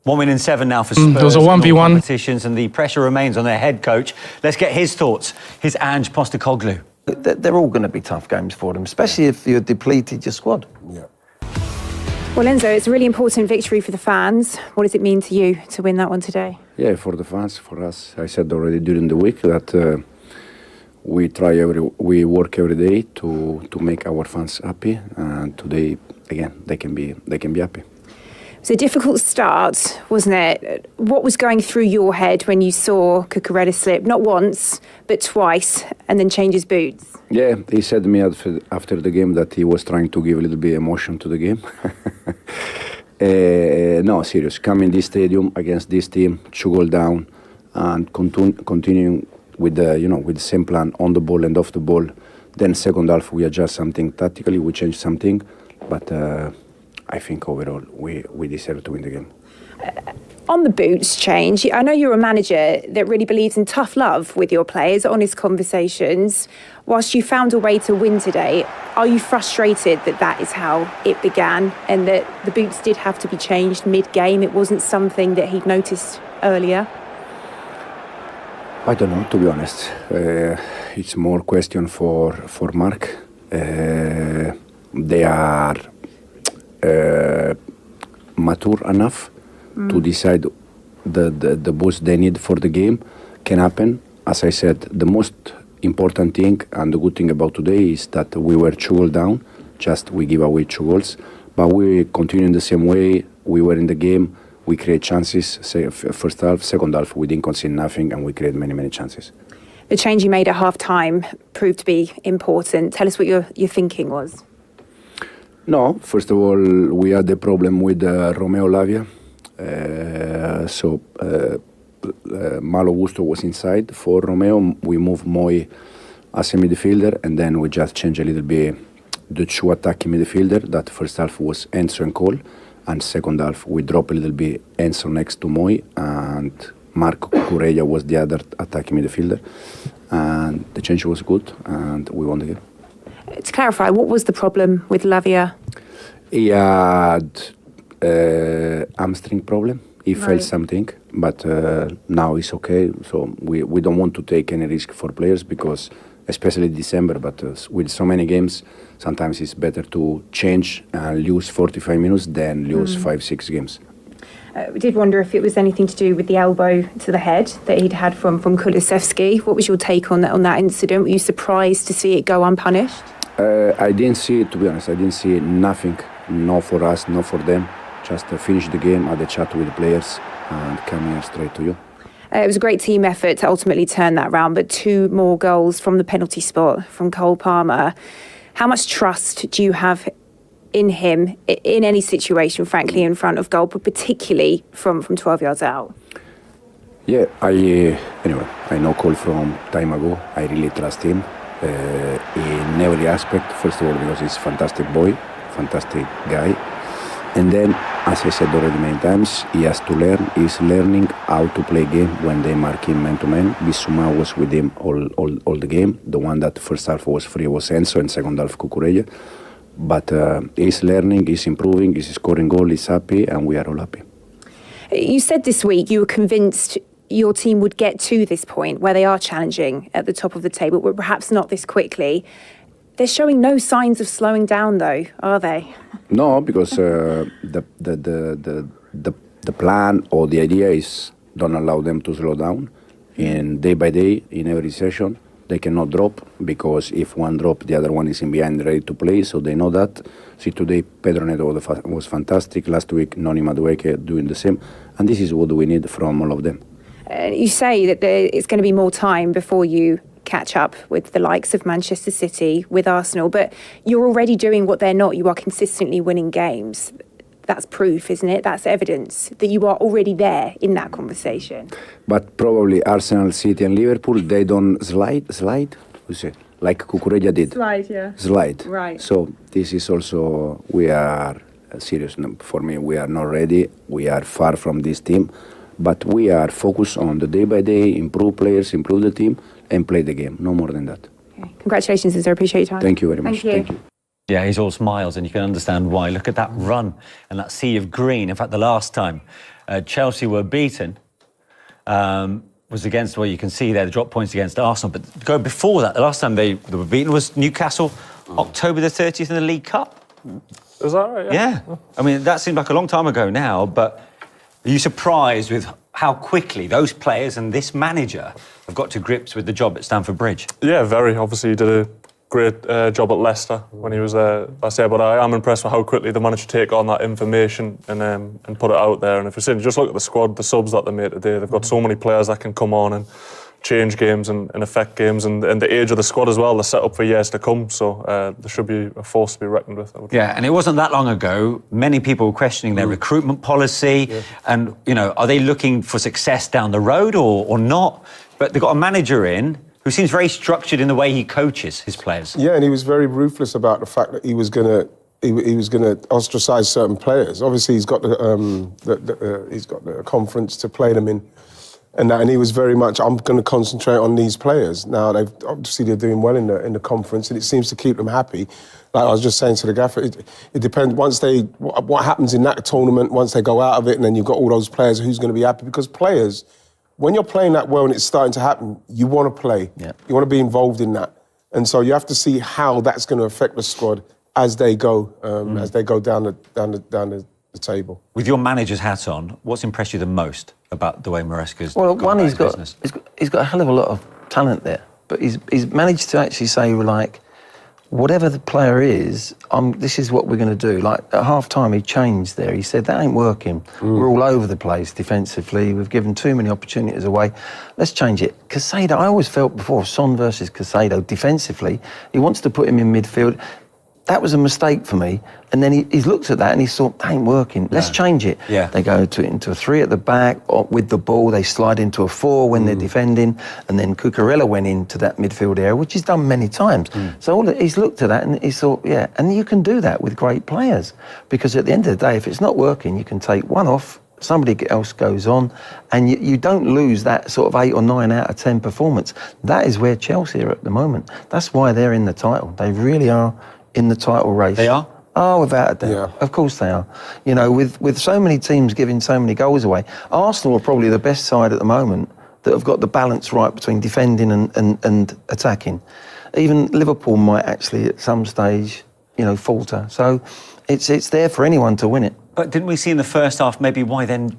1 win in 7 now for Spurs. It was a 1v1. Competitions, and the pressure remains on their head coach. Let's get his thoughts. Here's Ange Postecoglou. They're all going to be tough games for them, especially if you're depleted your squad. Yeah. Well, Enzo, it's a really important victory for the fans. What does it mean to you to win that one today? Yeah, for the fans, for us. I said already during the week that we work every day to make our fans happy, and today again they can be happy. It was a difficult start, wasn't it? What was going through your head when you saw Cucurella slip, not once, but twice, and then change his boots? Yeah, he said to me after the game that he was trying to give a little bit emotion to the game. No, serious. Coming this stadium against this team, 2 goals down, and continuing with the same plan on the ball and off the ball. Then second half we adjust something tactically, we change something, but I think overall we deserve to win the game. On the boots change, I know you're a manager that really believes in tough love with your players, honest conversations. Whilst you found a way to win today, are you frustrated that that is how it began and that the boots did have to be changed mid-game? It wasn't something that he'd noticed earlier? I don't know, to be honest. It's more question for Mark. They are mature enough to decide the boost they need for the game. Can happen. As I said, the most important thing and the good thing about today is that we were 2 goals down, just we give away 2 goals, but we continue in the same way. We were in the game, we create chances, first half, second half we didn't concede nothing and we create many chances. The change you made at half-time proved to be important. Tell us what your thinking was. No, first of all, we had the problem with Romeo Lavia. Malo Gusto was inside. For Romeo, we moved Moy as a midfielder, and then we just changed a little bit the 2 attacking midfielder. That first half was Enzo and Cole, and second half we dropped a little bit Enzo next to Moy, and Marco Cucurella was the other attacking midfielder. And the change was good, and we won the game. To clarify, what was the problem with Lavia? He had hamstring problem. He felt something, but now it's okay. So we don't want to take any risk for players because, especially December, but with so many games, sometimes it's better to change and lose 45 minutes than lose 5-6 games. We did wonder if it was anything to do with the elbow to the head that he'd had from Kulusevski. What was your take on that incident? Were you surprised to see it go unpunished? I didn't see it, to be honest. I didn't see nothing, no for us, no for them. Just finish the game, had a chat with the players and come here straight to you. It was a great team effort to ultimately turn that round, but 2 more goals from the penalty spot from Cole Palmer. How much trust do you have in him in any situation, frankly, in front of goal, but particularly from 12 yards out? Yeah, anyway, I know Cole from time ago. I really trust him in every aspect. First of all, because he's a fantastic boy, fantastic guy. And then, as I said already many times, he has to learn. He's learning how to play game when they mark him man-to-man. Bissouma was with him all the game. The one that first half was free was Enzo and second half Cucurella. But he's learning, he's improving, he's scoring goal, he's happy, and we are all happy. You said this week you were convinced your team would get to this point where they are challenging at the top of the table, but perhaps not this quickly. They're showing no signs of slowing down, though, are they? No, because the plan or the idea is don't allow them to slow down. In day by day, in every session, they cannot drop because if one drop, the other one is in behind, ready to play. So they know that. See, today Pedro Neto was fantastic. Last week, Noni Madueke doing the same, and this is what we need from all of them. You say that it's going to be more time before you catch up with the likes of Manchester City, with Arsenal, but you're already doing what they're not. You are consistently winning games. That's proof, isn't it? That's evidence that you are already there in that conversation. But probably Arsenal, City and Liverpool, they don't slide, you say, like Cucurella did. Slide. Right. So this is also, we are serious. For me, we are not ready. We are far from this team. But we are focused on the day by day, improve players, improve the team, and play the game. No more than that. Okay. Congratulations, Enzo. I appreciate your time. Thank you very much. Thank you. Yeah, he's all smiles, and you can understand why. Look at that run and that sea of green. In fact, the last time Chelsea were beaten. Was against, well, you can see there, the drop points against Arsenal. But go before that, the last time they were beaten was Newcastle, October the 30th in the League Cup. Is that right? Yeah. I mean, that seemed like a long time ago now, but are you surprised with how quickly those players and this manager have got to grips with the job at Stamford Bridge? Yeah, very. Obviously, he did a great job at Leicester when he was there last year, but I am impressed with how quickly they managed to take on that information and put it out there. And if you're saying, just look at the squad, the subs that they made today, they've got so many players that can come on and change games and affect games, and the age of the squad as well, they're set up for years to come, so there should be a force to be reckoned with. Yeah, and it wasn't that long ago, many people were questioning their recruitment policy, and, you know, are they looking for success down the road or not? But they've got a manager in who seems very structured in the way he coaches his players. Yeah, and he was very ruthless about the fact that he was going to ostracise certain players. Obviously, he's got the conference to play them in. And he was very much, I'm going to concentrate on these players. Now, they're doing well in the conference, and it seems to keep them happy. Like I was just saying to the gaffer, it depends, what happens in that tournament, once they go out of it, and then you've got all those players, who's going to be happy? Because players, when you're playing that well and it's starting to happen, you want to play. Yeah. You want to be involved in that. And so you have to see how that's going to affect the squad as they go down the table. With your manager's hat on, what's impressed you the most about the way Maresca's gone about his business? He's got a hell of a lot of talent there, but he's managed to actually say, like, whatever the player is, this is what we're going to do. Like, at half-time, he changed there. He said, that ain't working. We're all over the place defensively. We've given too many opportunities away. Let's change it. Caicedo, I always felt before, Son versus Caicedo, defensively, he wants to put him in midfield. That was a mistake for me. And then he's looked at that and he thought, that ain't working. Let's change it. Yeah. They go into a 3 at the back, or with the ball, they slide into a 4 when they're defending, and then Cucurella went into that midfield area, which he's done many times. So he's looked at that and he thought, yeah, and you can do that with great players. Because at the end of the day, if it's not working, you can take one off, somebody else goes on, and you don't lose that sort of 8 or 9 out of 10 performance. That is where Chelsea are at the moment. That's why they're in the title. They really are in the title race. They are? Oh, without a doubt. Yeah. Of course they are. You know, with so many teams giving so many goals away, Arsenal are probably the best side at the moment that have got the balance right between defending and attacking. Even Liverpool might actually at some stage, you know, falter. So it's there for anyone to win it. But didn't we see in the first half maybe why then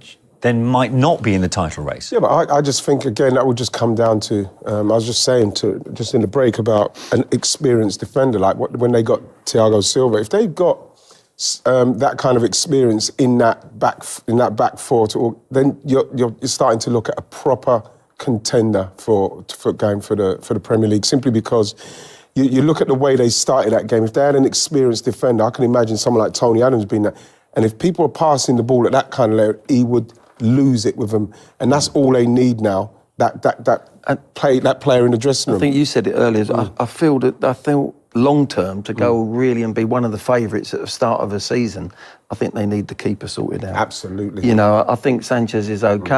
might not be in the title race? Yeah, but I just think, again, that would just come down to, I was just saying just in the break about an experienced defender, like when they got Thiago Silva, if they've got that kind of experience in that back four, then you're starting to look at a proper contender for going for the Premier League, simply because you look at the way they started that game. If they had an experienced defender, I can imagine someone like Tony Adams being there. And if people are passing the ball at that kind of level, he would lose it with them, and that's all they need now. That player in the dressing room. I think you said it earlier. I feel long term to go really and be one of the favourites at the start of a season. I think they need the keeper sorted out. Absolutely. You know, I think Sanchez is okay.